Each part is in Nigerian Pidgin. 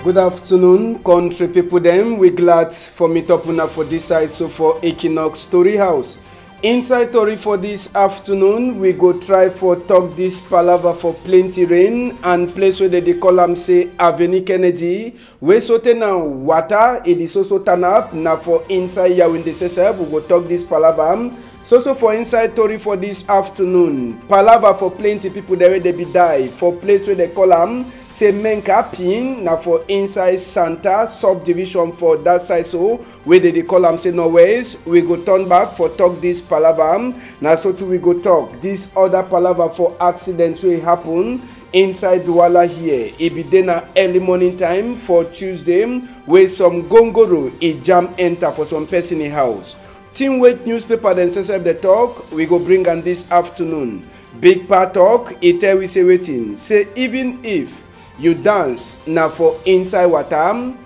Good afternoon, country people them. We glad for meet up una for this side, so for Equinox Story House. Inside story for this afternoon, we go try for talk this palaver for plenty rain and place where they call am say Avenue Kennedy. We sote now water, it is also turn up. Now for inside here in the session, we go talk this palaver. So for inside story for this afternoon, palaver for plenty people there they be die for place where they call am say Menka Pin. Now for inside Santa subdivision for that side, so where they call am say Norways. We go turn back for talk this palaver. Now so too we go talk this other palaver for accidents will happen inside Douala here. It be then early morning time for Tuesday where some gongoro a jam enter for some person in house. Team Weight newspaper then says the talk we go bring on this afternoon. Big part talk it tell we say waiting. Say even if you dance now for inside water,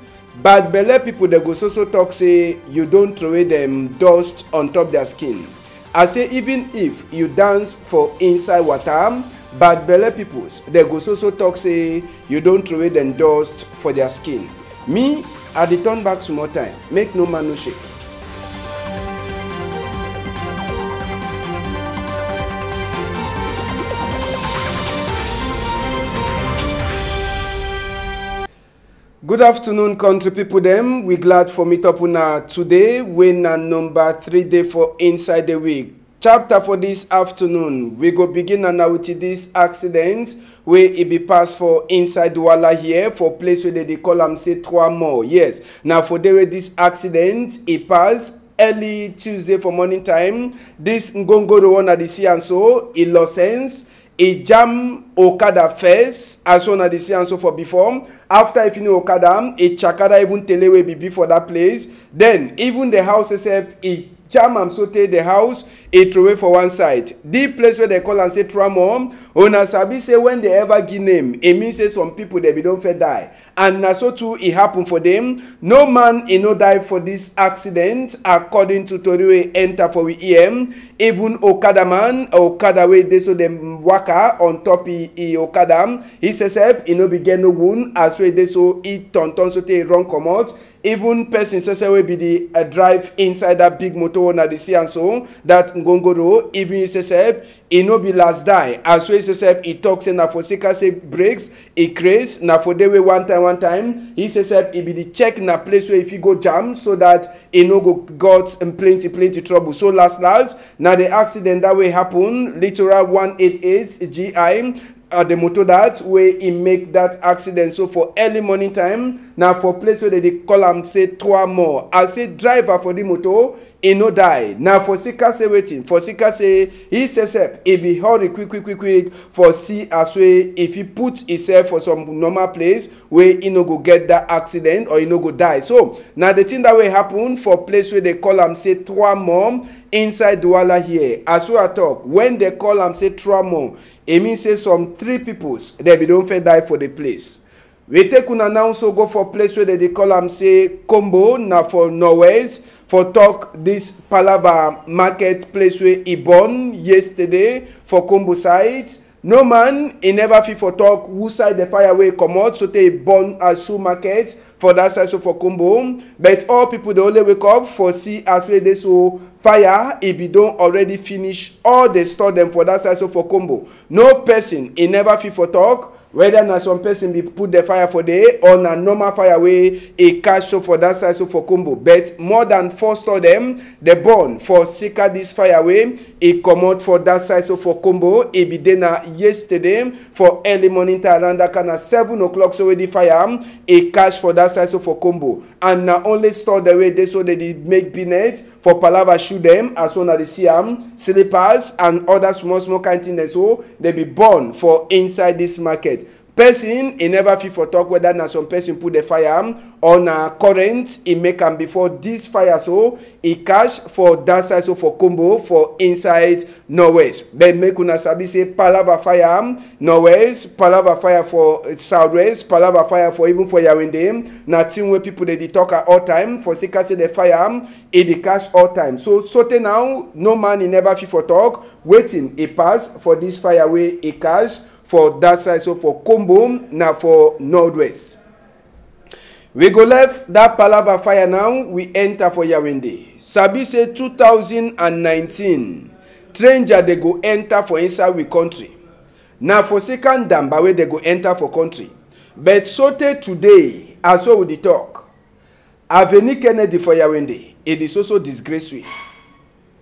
bad belle people they go so talk say you don't throw away them dust on top their skin. I say even if you dance for inside water, bad belle people they go so talk say you don't throw away them dust for their skin. Me I dey turn back some more time. Make no man no shake. Good afternoon, country people them. We glad for meet up una today. We na number 3 day for inside the week. Chapter for this afternoon. We go begin now with this accident where it be passed for inside Douala here for place where they call am say 3 more. Yes. Now for the way this accident it passed early Tuesday for morning time. This Ngongoro one at the sea and so it lost sense. A jam Okada first, as one of the and so for before. After if you know Okada, a Chakada even telewe be before that place. Then even the house itself, it jam am so take the house, it throw away for one side. The place where they call and say Tramom, una sabi say when they ever give name, it means say some people they be don't fair die. And na so too it happen for them. No man no die for this accident according to Tori enter for we EM. Even Okada man, Okada way they so them waka on top Okada. He says he no be get no wound as way they so it ton so they run come out. Even person says we be the drive inside that big motor one at the sea and so that Ngongoro. Even he says he no be last die as way says he talks na for sika say breaks he craze na for the way one time he says he be the check na place where if you go jam so that he no go got plenty trouble. So last now the accident that way happen literal 188 GI the motor that way he make that accident. So for early morning time now for place where they call am say 3 more. I say driver for the motor he no die. Now for Sika say waiting for Sika say he says he be hurry quick for see as way if he put himself for some normal place where he no go get that accident or he no go die. So now the thing that will happen for place where they call am say 3 more inside Douala here. As we are talk when they call am say 3 more, it means say some 3 peoples they be don't fair die for the place. We take una now so go for place where they call am say Combo now for Norways for talk this Palava market place where he born yesterday for Combo side. No man he never fit for talk who side the fire way come out so they born as shoe market for that side so for Combo. But all people they only wake up for see as way they so fire if you don't already finish all they store them for that side so for Combo. No person he never fit for talk whether na some person be put the fire for day or na normal fire way a cash show for that side so for Combo. But more than 4 store them they born for Sika this fire way it come out for that side so for Combo. It be then yesterday for early morning time around that kind of 7 o'clock so with the fire a cash for that side so for Combo. And now only store the way they so they did make binet for Palava shoe them as one of the CM slippers and other small kind things so they be born for inside this market. Person he never fit for talk whether na some person put the fire on a current he make am before this fire so he cash for that side so for Combo for inside Norwest. Then make una sabi say Palava fire Norwest, Palava fire for Southwest, Palava fire for even for Yawende. Na thing where people they talk at all time for Sika say the fire he dey cash all time. So sote now no man he never fit for talk waiting he pass for this fire way he cash for that side so for Combo now for Northwest. We go left that palava fire now. We enter for Yawende. Sabi say 2019. Stranger they go enter for inside we country. Now for second damba where they go enter for country. But sote today, as well with the talk, Avenue Kennedy for Yawende, it is also disgraceful.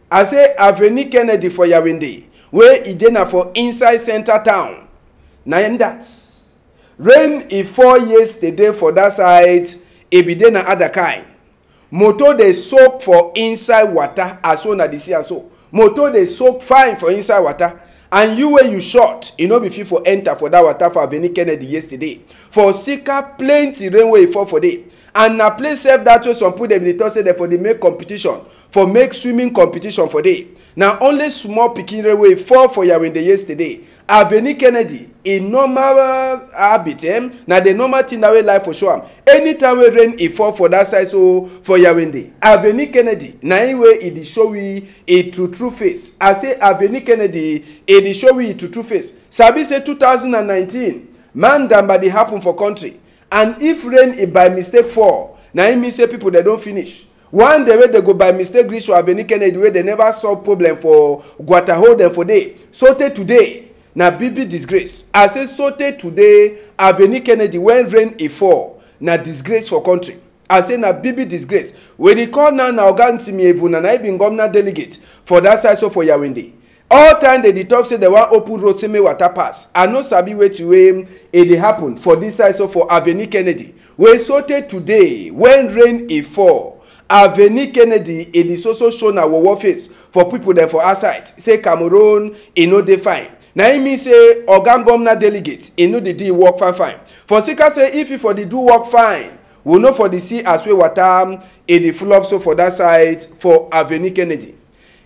I say Avenue Kennedy for Yawende, where it then for inside center town. Now in that, rain in 4 years today for that side, it be then other kind. Motor they soak for inside water as soon as they see and so. Motor they soak fine for inside water. And you where you short, you know, if you for enter for that water for Avenue Kennedy yesterday. For Sika, plenty rainway fall for day. And na place self that way some put them in the say that for the make competition, for make swimming competition for day. Now only small picking rainway fall for Yawende yesterday. Avenue Kennedy, in normal habit, now the normal thing that we like for sure. Anytime we rain, it fall for that side, so for Yawende. Avenue Kennedy, now anyway, it is show we a true face. I say Avenue Kennedy, it is show we a true face. Sabi say 2019, man damn body happen for country. And if rain is by mistake fall, now it means say people they don't finish. One day when they go by mistake reach for Avenue Kennedy where they never solve problem for Guataho them for day. So today. Na bibi disgrace. I say sote today, Avenue Kennedy, when rain e fall, na disgrace for country. I say na bibi disgrace. When they call now Ogan Simievu, na I been governor delegate for that side so for Yawende. All time they talk say they want open road same water pass. I no sabi way to it dey happen for this side so for Avenue Kennedy. When sote today, when rain e fall, Avenue Kennedy it is also shown our war face for people there for outside. Say Cameroon, e no dey fine. Now it means say organ governor delegate, e know the do work fine. For Sika say if you for the do work fine, we know for the sea as well water e dey full up so for that side for Avenue Kennedy.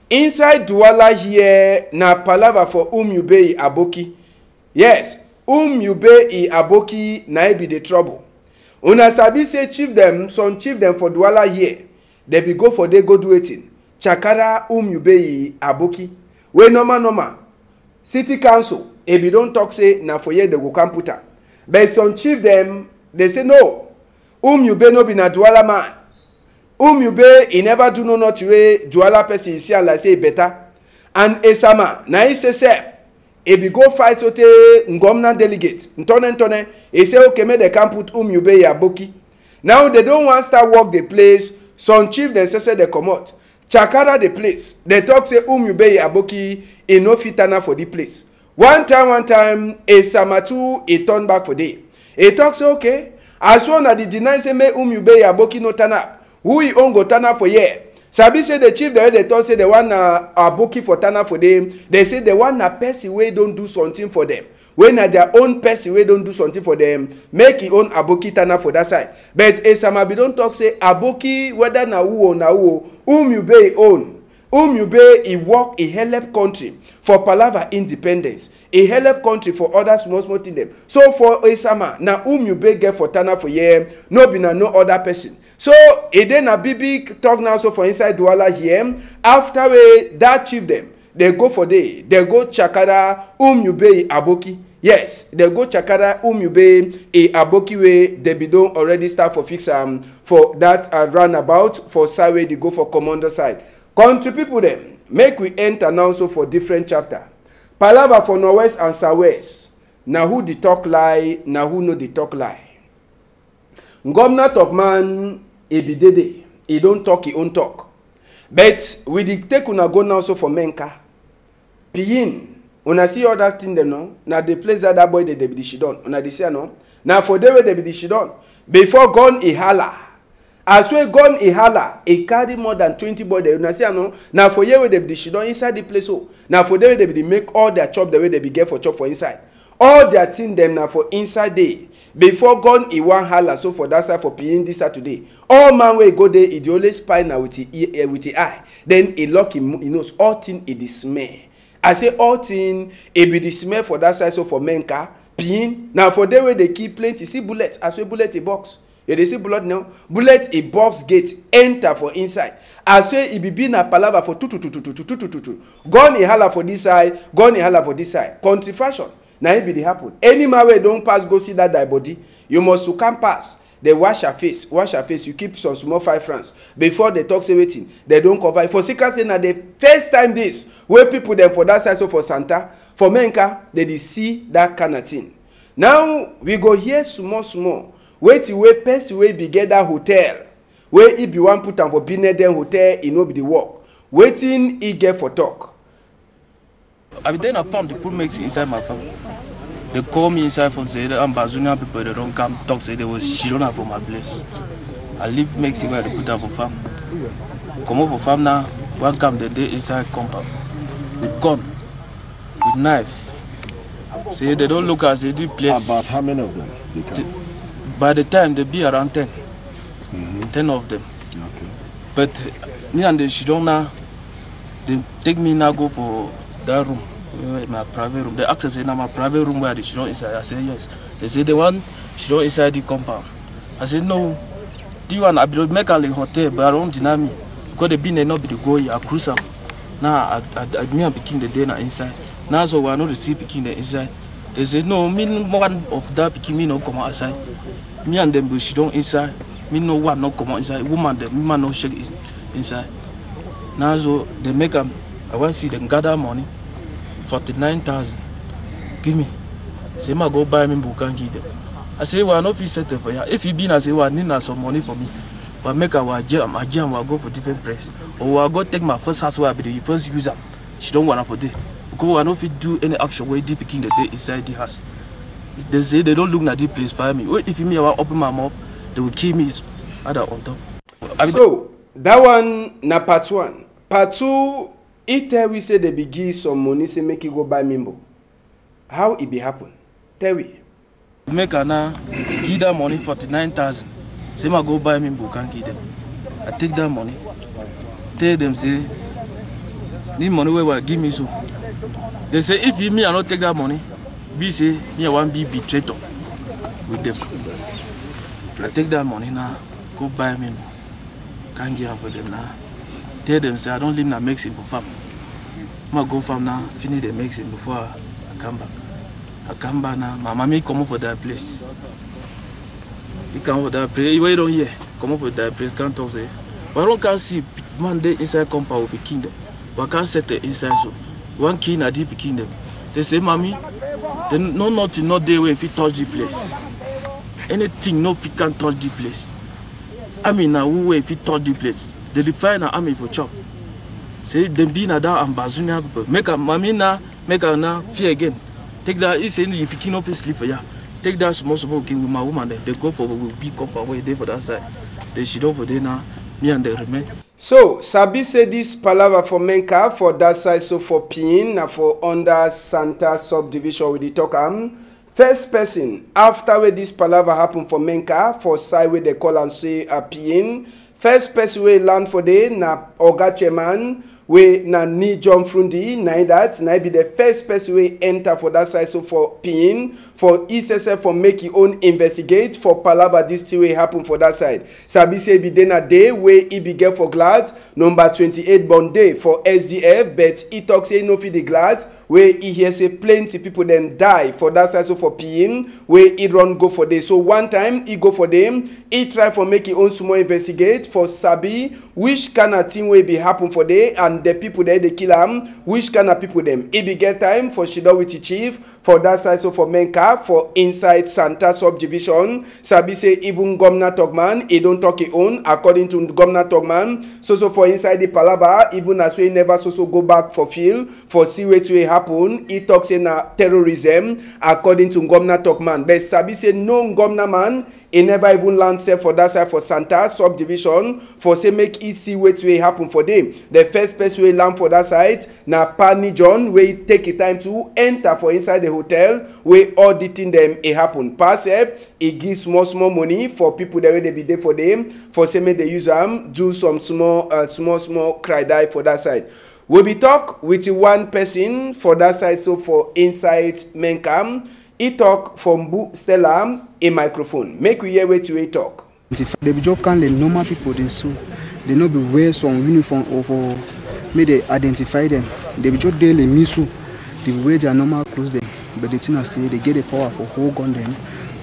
Inside Douala here na palava for Yubei Aboki. Yes, Yubei Aboki na be the trouble. Una sabi say chief them, some chief them for Douala here. They be go for they go do wetin. Chakara Yubei Aboki. We normal. City council, if you don't talk say na for here they go come put am. But some chief them, they say no. Yubei no be na Douala man. Yubei he never do no not way Douala person see and like say better. And Esama na he say if you go fight sote ngomna delegate ntone he say okay make they can put Yubei Aboki. Now they don't want start work the place. Some chief then say they comot. Chakara the place. They talk say Yubei Aboki e no fit turn for the place. One time a Samatu e turn back for day. E talk say okay, as soon as the deny say make Yubei Aboki no turn up, who he own go turn up for here? Sabi say the chief they talk say the one Aboki for turn up for them. They say the one na person wey don't do something for them. When na their own person wey don't do something for them, make his own Aboki turn up for that side. But Esamabi don't talk say Aboki whether na who or na who, Yubei own. Yubei he work a help country for palava independence. A help country for other small thing them. So for Esama, na Yubei get for Tana for year, no be na no other person. So e dey na big talk now so for inside Douala here. After that chief them, they go for day, they go Chakara Yubei Aboki. Yes, they go Chakara Yubei Aboki way they be don already start for fix for that roundabout for side way they go for commander side. Country people them, make we enter now so for different chapter. Palava for Northwest and Southwest. Na who the talk lie, na who no the talk lie. Governor talk man, e be dede. He don't talk, he own talk. But we the take una go now so for Menka. Piyin, una see all that thing them no. Na the place that boy they be the shidon. Una dey say no. Na for they way they be the shidon. Before gone e holla. As we gone e holla, e carry more than 20 body. Una see no. Now for here where they be shidon inside the place so. Now for there they be make all their chop the way they be get for chop for inside. All their thing them now for inside day. Before gone e one holla so for that side for Piyin this Saturday. All man wey go there e dey always spy now with the eye. Then e lock him he knows all thing e dey smell. I say all thing e be the smell for that side so for Menka Piyin. Now for there where they keep plenty see bullet as we bullet a box. You dey see bullet now? Bullet a box gate enter for inside. I say e be na palava for tutu. Gun e holla for this side, gun e holla for this side. Country fashion. Na it be the happen. Any man wey don pass go see that die body, you must to come pass. they wash her face, you keep some small 5 francs before they talk say wetin they don't cover it for secret say na the first time this wey people dem for that side, so for Santa for Menka they dey see that kind of thing. Now we go hear small wetin wey person wey be get that hotel wey e be wan put am for business dem hotel, e no be the work, wetin e get for talk. I be then I found the put makes inside my farm. They call me inside for say I'm Bazunian people, they don't come talk, say they was Shirona for my place. I leave Mexico where they put her for farm. Come over for farm now, one come the day inside compound. With gun, with knife. Say they don't look at the place. About how many of them? By the time they be around 10. 10 of them. Okay. But me and the Shirona, they take me now go for that room. My private room. They ask us, "Now my private room where the Shiro inside?" I say yes. They say they want Shiro inside the compound. I said no. Do you want to make a hotel? But I don't deny me because the bin not be the go. I cruise up. Now I me and picking the day na inside. Now so I know the see picking the inside. They say no. Me one of that picking me no come outside. Me and them be Shiro inside. Me no one no come inside. Woman them man no shake inside. Now so they make them. I want to see them gather money. 49,000. Give me. Say, ma go buy me book and give them. I say, well, no fee settle for you. If you been, I say, well, need some money for me. But make a jam, will go for different price. Or I'll go take my first house where I be the first user. She don't want to for day. Because I don't fit do any action where deep picking the day inside the house. They say they don't look at this place for me. If me I want open my mouth, they will kill me other on top. So that one na part 1. Part 2. It tell we say they be give some money, say make you go buy Mimbo. How it be happen? Tell we. Make a now give that money 49,000. Say I go buy Mimbo, can't give them. I take that money. Tell them say, need money where give me so. They say if you me I not take that money, be say me I want be betrayed with them. I take that money now, go buy Mimbo. Can't give up for them now. Tell them say I don't live in a Mexico for farm. I go farm now, finish the Mexico before I come back. I come back now, my mommy come for that place. He come for that place. You don't hear, come for that place, can't talk say. But I don't can see man there inside compound will be kingdom. But I can't set the inside so. One king a deep kingdom. They say, mommy, they no nothing not there where if you touch the place. Anything no fit can touch the place. I mean now who if you touch the place. They define an army for chop. Say them being a down and Bazunia people. Make a mommy now, make a now fear again. Take that, you say you picking up his sleep for ya. Take that small game with my woman, then they go for a big compound where they for that side. They should over there now, me and they remain. So Sabi say this palaver for Menka for that side, so for Pin for under Santa subdivision with the talk first person after where this palaver happen for Menka for side where they call and say a Pin. First person we land for day na Oga Chairman we na ni John Frundi na that na be the first person we enter for that side, so for Pin for ESSF for make your own investigate for palava this thing wey happen for that side. Sabi say be then a day wey e be get for glad number 28 born day for SDF, but he talk say no fit the glad wey he hear say plenty people then die for that side, so for Pin wey he run go for day. So one time he go for them, he try for make your own small investigate for Sabi which kind of thing wey be happen for day and the people there they kill am, which kind of people them. He be get time for Shida with the chief for that side, so for Menka for inside Santa subdivision. Sabi say even Governor Togman he don't talk his own according to Governor Togman. So for inside the palava, even as we never so go back for field for see what will happen. He talks in a terrorism according to Governor Togman. But Sabi say no Governor man he never even land set for that side for Santa subdivision for say make it see what will happen for them. The first person we land for that side na Pani John we take a time to enter for inside the hotel we auditing them it happen. Pasef he gives small money for people that they be there for them for say make they use them do some small cry die for that side. We be talk with one person for that side, so for inside Menkam he talk from book Stella a microphone. Make we hear what you talk. They be job can the normal people they so they no be wear some uniform or for may they identify them. They be just daily misu. They wear their normal clothes them. But the thing I say they get the power for hold on them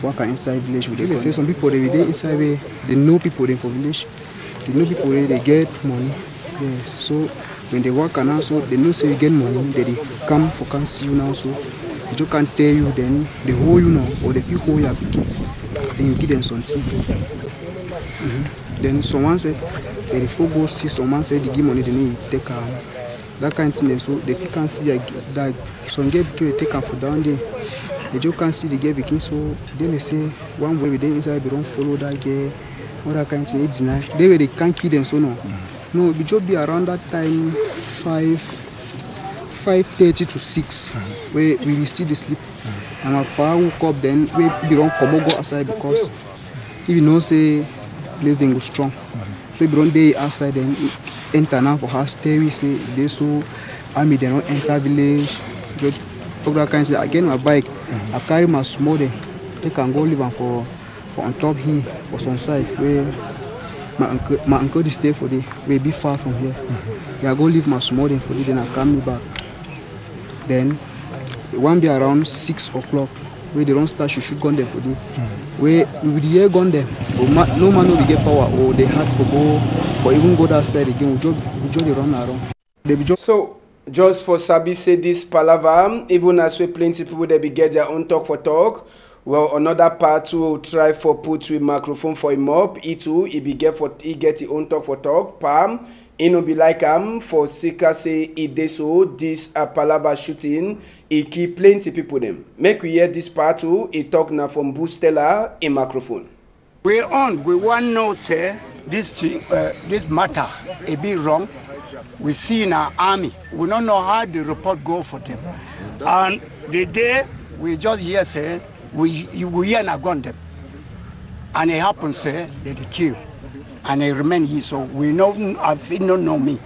work inside village. They say some people they inside where they know people they for village. They know people they get money. Yes. So when they work and also they know say you get money, they come for can see you now. So they just can't tell you, then they hold you now, or they feel hold you, then you give them something. Then someone said they go see someone say they give money, they need to take that kind of thing. So they can't see that some get they take them for down there. They just can't see the girl because so they say one way they inside they don't follow that girl, all that kind of thing. It's nice. They can't kill them so no. No, it just be around that time 5:30 to 6 where we will still sleep. And my father woke up then we don't come go outside because if you know say place then go strong. So if you don't day outside then enter now for house stay we say they so army they don't enter village. Just all that kind of thing. Again my bike, I carry my small day. They can go live for on top here or some side where my uncle is stay for the way be far from here. Yeah, go leave my small day for the then I come back. Then it won't be around 6 o'clock where they don't start shoot gun them for the where we will hear gun them. No man will get power or they have to go or even go that side again. We just run around. They be just so just for Sabi say this palaver, even as we plenty people they be get their own talk for talk. Well, another part will try for put with microphone for him up. He too, he get his own talk for talk. Pam, he no be like for Sika say he dey so this palava shooting. He keep plenty people them. Make we hear this part too. He talk now from Boostella in microphone. We want know say this thing, this matter a bit wrong. We see in our army. We don't know how the report go for them. And the day we just hear say. We hear and gun them, and it happens say they kill, and they remain here. So we know I think don't know me,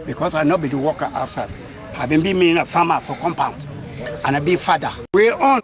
because I know be the worker outside. I've been being a farmer for compound, and I be father. We on.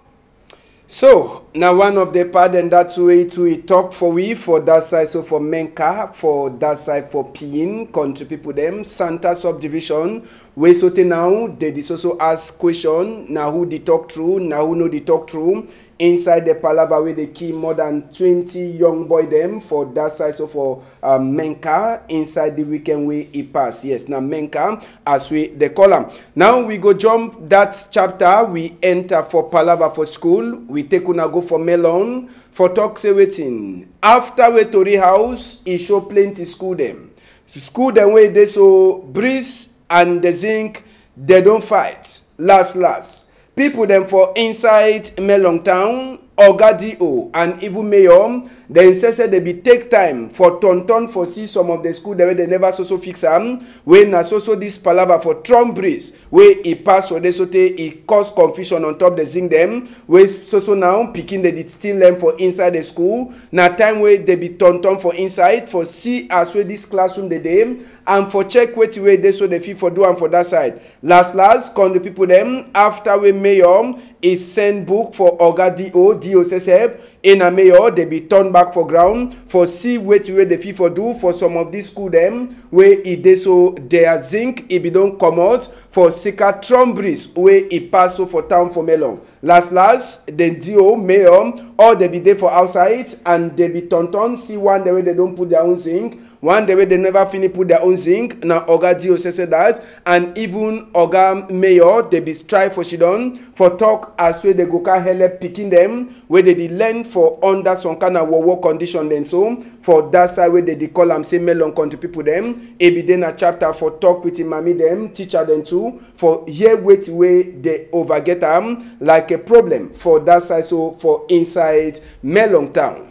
So now one of the part and that's way to talk for we for that side. So for Menka, for that side for Pin, country people them Santa subdivision. We so now they also ask question now who they talk through, now who know they talk through. Inside the palava where they keep more than 20 young boy them for that side. So for Menka inside the weekend way he pass. Yes, now Menka as we they call them. Now we go jump that chapter. We enter for palava for school. We take una go for Melon for talk say waiting. After we Tori house, he show plenty school them. So school them way they so Breeze and the Zinc they don't fight. Last. People them for inside Melon Town, Ogadio and even Mayor, they insisted they be take time for Tonton for see some of the school the way they never so fix them. When so this palava for Trump Breeze, where he pass for this he cause confusion on top the Zinc them, where so now picking they did steal them for inside the school. Now time where they be Tonton for inside for see as well this classroom the day and for check what way they so the fee for do and for that side. Last come the people them after we Mayor is send book for Ogadio DOSSF in a mayor they be turned back for ground for see what way the fee for do for some of these school them where it they so their Zinc it be don't come out for Sika Trump Breeze where it pass so for town for Melon. Last the DO mayor or they be there for outside and they be Tonton see one the way they don't put their own Zinc, one the way they never finish put their own Zinc. Now Ogadio says that and even Oga mayor they be strive for Shidon for talk as way they go can help picking them where they did learn for under some kind of war condition then so for that side where they call them say Melon country people them it be then a chapter for talk with him mommy them teacher them too for here wait way they overget them like a problem for that side so for inside Melon Town.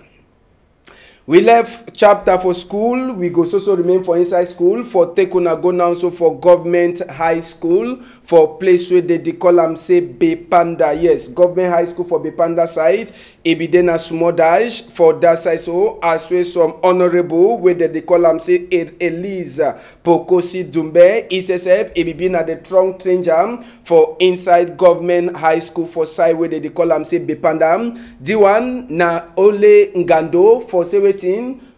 We left chapter for school. We go so remain for inside school. For take una go now so for government high school. For place where they call them say Bepanda. Yes, government high school for Bepanda side. It be then a small dash for that side so as well some honorable where they call them say Elisa Pokosi Dumbe. ISSF it be been at the trunk changer for inside government high school for side where they call them say Bepanda. D1 na Ole Ngando for say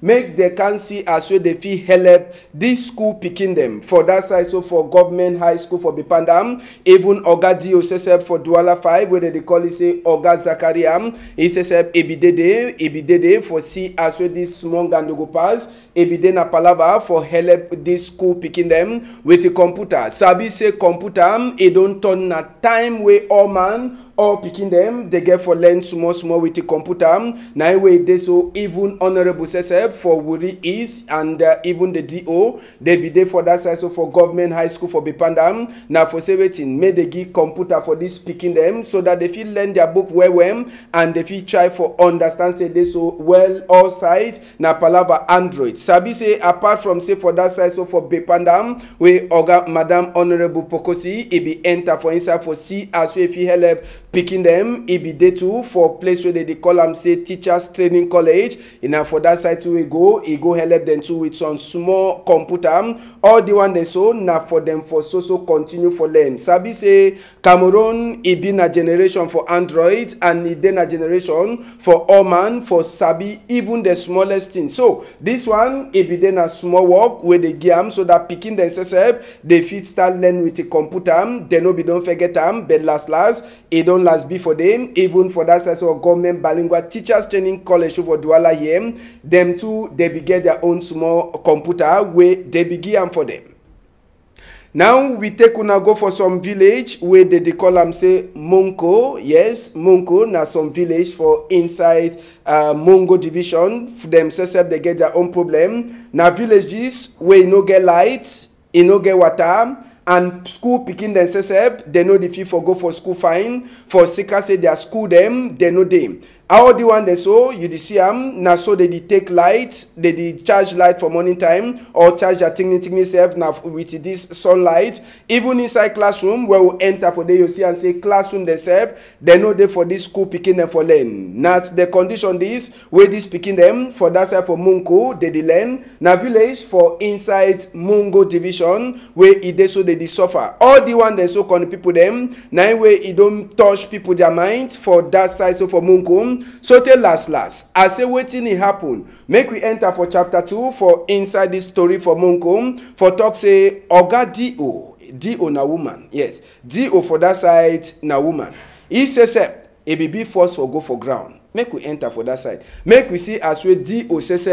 make they can see as well they feel help this school picking them for that side so for government high school for Bepanda even Ogadio SSF for Douala 5 where they call it say Oga Zakaria he sesep ebidede for see as well this small gang go pass. Ebide na palava for help this school picking them with the computer. Sabi say computer e don turn na time wey all man all picking them they get for learn small with the computer. Na way they so even honorable sesep for Wuri East and even the DO they be there for that side. So for government high school for Bipandam now for say waiting may they give computer for this picking them so that they feel learn their book well and they feel try for understand say they so well all sides na palava Android. Sabi say apart from say for that side so for Bipandam we oga Madam Honorable Pokosi e be enter for inside for see as we feel help picking them e be there too for place where they call them say teachers training college and for that side too we go help them too with some small computer all the one they so na for them for so continue for learn. Sabi say Cameroon e been a generation for Android and e then a generation for all man for Sabi even the smallest thing. So this one e be then a small work where they give so that picking themselves they fit start learn with the computer. They no be don't forget them but last it don't last be for them even for that side of government bilingual teachers training college for Douala here them too they be get their own small computer where they begin for them. Now we take una go for some village where they call them say Monko. Yes, Monko na some village for inside Mongo division for themselves they get their own problem. Now villages where no get lights, no get water. And school picking themselves, they know the fee for go for school fine. For Sika say their school them, they know them. How the one they so you see them now so they take light, they charge light for morning time or charge their thing self now with this sunlight. Even inside classroom where we enter for the you see and say classroom themselves, they know they for this school picking them for learn. Now the condition this where this picking them for that side for Mungo they learn. Now village for inside Mungo division where it so they suffer. All the one they so con people them now where it don't touch people their mind for that side so for Mungo. So tell last I say waiting it happen. Make we enter for chapter 2 for inside this story for Monko for talk say Oga D.O. na woman. Yes, D.O. for that side na woman. He says a baby force for go for ground. Make we enter for that side. Make we see as we D.O. says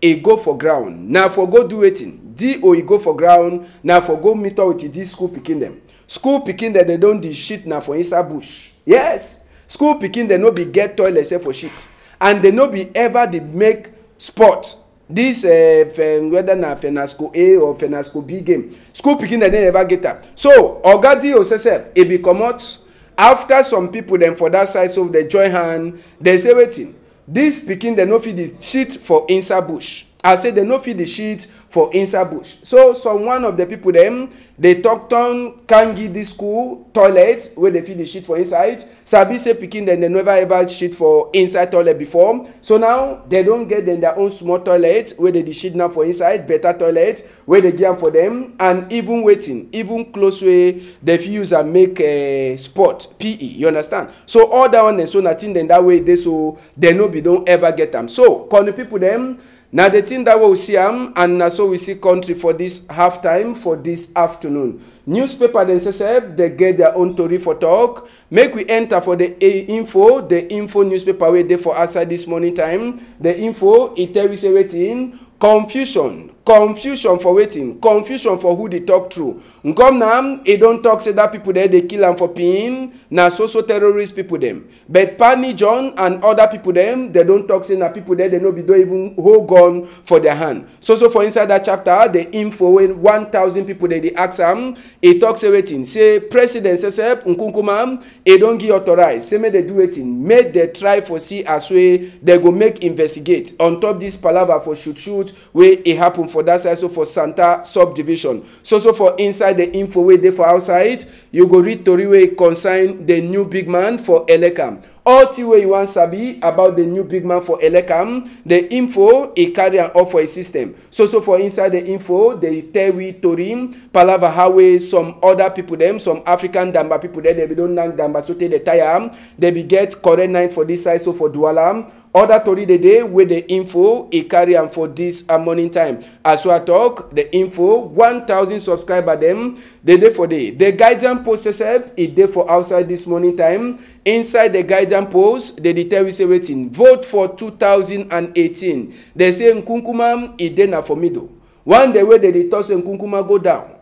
a go for ground. Now for go do waiting. D.O. he go for ground. Now for go meet up with this school picking them. School picking that they don't do shit now for inside bush. Yes. School picking they no be get toilet except for shit. And they no be ever they make sport. This whether na Fenasco A or Fenasco B game. School picking they never get up. So Ogadi Osesep it be come out after some people then for that side so they join hand. They say waiting. This picking they no feed the shit for inside bush. I say they no feed the shit for inside bush. So one of the people them they talk on can give this school toilet where they feed the shit for inside. Sabi say picking then they never ever shit for inside toilet before. So now they don't get then their own small toilet where they shit now for inside, better toilet where they give for them and even waiting, even close way they use and make a sport PE. You understand? So all that one and so nothing then that way they so they no be don't ever get them. So call the people them. Now the thing that we see them and so we see country for this halftime for this afternoon. Newspaper themselves they get their own story for talk. Make we enter for the info newspaper where they for outside this morning time. The info it tell we say waiting confusion for waiting, confusion for who they talk through. Come now, it don't talk say that people there they kill them for pin. Now so terrorist people them. But Pani John and other people them they don't talk say na people there they no be don't even hold gun for their hand. So for inside that chapter the info when 1,000 people they ask them, it talks say waiting. Say president Sesep Nkunkuma it don't give authorize. Say may they do waiting. Make they try for see as way they go make investigate on top this palaver for shoot where it happen for that side so for Santa subdivision. So for inside the info where they for outside you go read story where concern the new big man for Elekam. All the way you want sabi about the new big man for Elekam, the info it carry an off for a system. So for inside the info they tell we Torim, Palava Hawe, some other people them, some African Damba people there they be don't nang Damba so they tire they be get correct night for this side so for Douala. Other Tori the day where the info it carry on for this morning time. As I talk the info 1,000 subscriber them they day for day. The guidance post itself it day for outside this morning time. inside the guidance post they tell we say wetin vote for 2018. They say Nkunkuma e dey na for middle. One day wey they talk say Nkunkuma go down,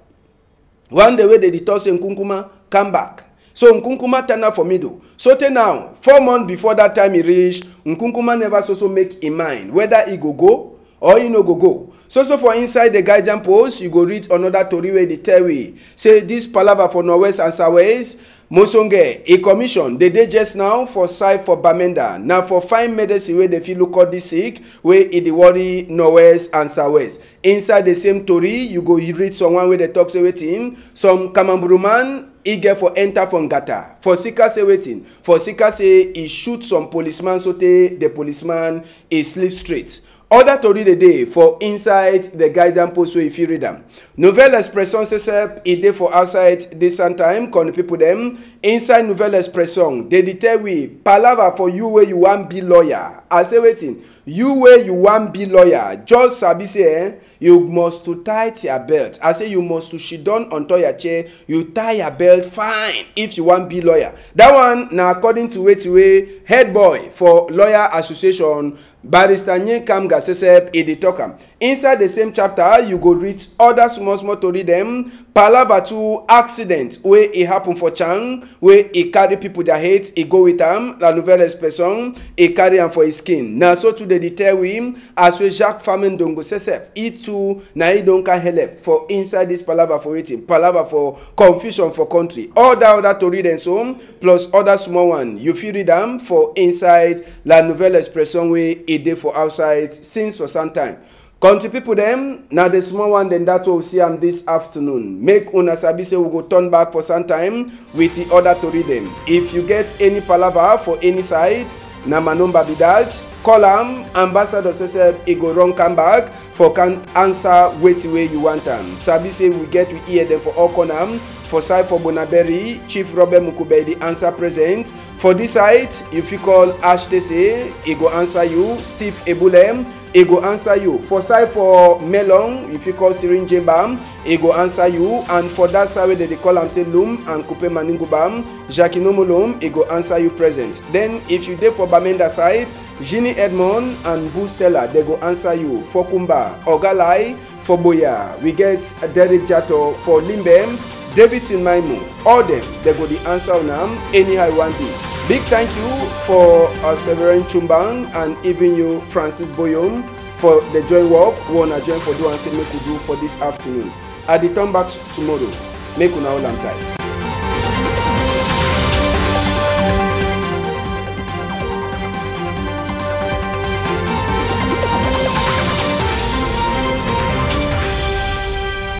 one day wey they talk say Nkunkuma come back. So Nkunkuma turn up for middle. So till now 4 months before that time he reach, Nkunkuma never so make in mind whether he go or he no go. So for inside the guidance post you go read another story where they tell we say this palava for Northwest and Southwest Mosonge a commission they dey just now for side for Bamenda now for find medicine where they feel look at this sick where it dey worry Northwest and Southwest. Inside the same story you go read someone where they talk say wetin some Kamamburu man he get for enter from Gata. For Sika say waiting. For Sika say he shoot some policeman so the policeman is sleep straight. Other story the day for inside the guidance post so if you read them. Nouvelle Expression says it day for outside this time con people them inside Nouvelle Expression they tell we palava for you where you want be lawyer. I say waiting. You where you want be lawyer just sabi say you must to tie your belt. I say you must to sit down on top your chair, you tie your belt fine if you want be lawyer. That one now according to way head boy for lawyer association Barrister Nye Kamga says e dey talk am. Inside the same chapter you go read other small story them palava to accident where it happen for Chang where he carry people that hate he go with am La Nouvelle Expression he carry am for his skin. Now so today they tell him as we Jacques Famen Dongo says he too na he don't can help for inside this palava for waiting palava for confusion for country. All that other to read and so plus other small one you feel read them for inside La Nouvelle Expression where it day for outside since for some time. Country people them now the small one then that will see them this afternoon. Make una sabi say we go turn back for some time with the other to read them. If you get any palava for any side, na my number be that. Call am ambassador says he go run come back for can answer wait way you want them. Sabi say we hear them for all corner. For side for Bonaberry, Chief Robert Mukube the answer present. For this side, if you call Ash TC, he go answer you. Steve Ebulem, he go answer you. For side for Melon, if you call Sirin Jembam, he go answer you. And for that side where they call him say Lum and Kupe Maningubam, Jackie Nomolum, he go answer you present. Then if you there for Bamenda side, Ginny Edmond and Boo Stella, they go answer you. For Kumba, Ogalai, for Boya, we get Derek Jato for Limbem, Davidson Maimu, all them, they go the answer on them anyhow you want be. Big thank you for Severin Chumbang and even you, Francis Boyom, for the joint work. We wanna join for do and say make we do for this afternoon. At the turn back tomorrow, make una all tight.